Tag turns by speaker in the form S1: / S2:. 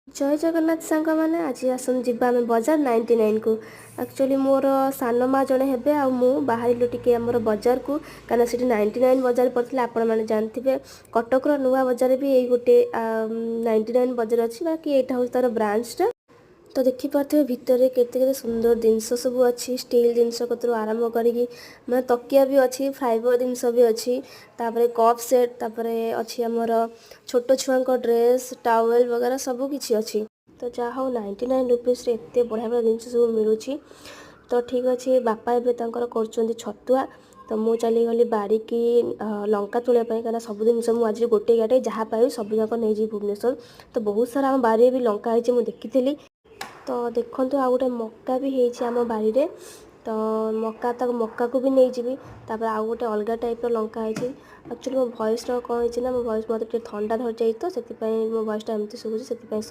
S1: जय जगन्नाथ सांग मैंने आज आसन जीवा आम बजार 99 को एक्चुअली मोर सान माँ जड़े हे आ बाहर टी आमर बजार को कहीं से 99 बजार पड़ता आपण मैंने जानते कटकर नुआ बजार भी यही गोटे 99 बजार अच्छी बाकी यहाँ हूँ तार ब्रांचटा तो देखिपे भितर केते सुंदर जिनस सब अच्छी स्टील जिनस कतर आरंभ करी मैं तकिया भी अच्छी फाइबर जिनस भी अच्छी तापर कप सेट तापर अच्छी आमर छोट छुआ ड्रेस टावेल वगैरह सब किसी अच्छी तो जहाँ हो 99 रुपीस एत बढ़िया बढ़िया जिनस सब मिलूँ तो ठीक अच्छे बापा एवं कर छतुआ तो मुझे चली गली बाड़ी की लंका तोड़ाई कहीं सब जिन आज गोटे गाटे जहाँ पाइबी सब जाक नहीं भुवनेश्वर तो बहुत सारा आम बाड़ी भी लंका है मुझे देखी तो देखो आ गोटे मक्का भी होती आम बाड़ी रे तो मक्का को भी नहीं जी तापर आउ गोटे अलग टाइप लंका है एक्चुअली मो भॉइस कौन है मो भॉइस मतलब थंडा धर जाए तो से मो भॉइसटा एमती शुभुची से सॉरी।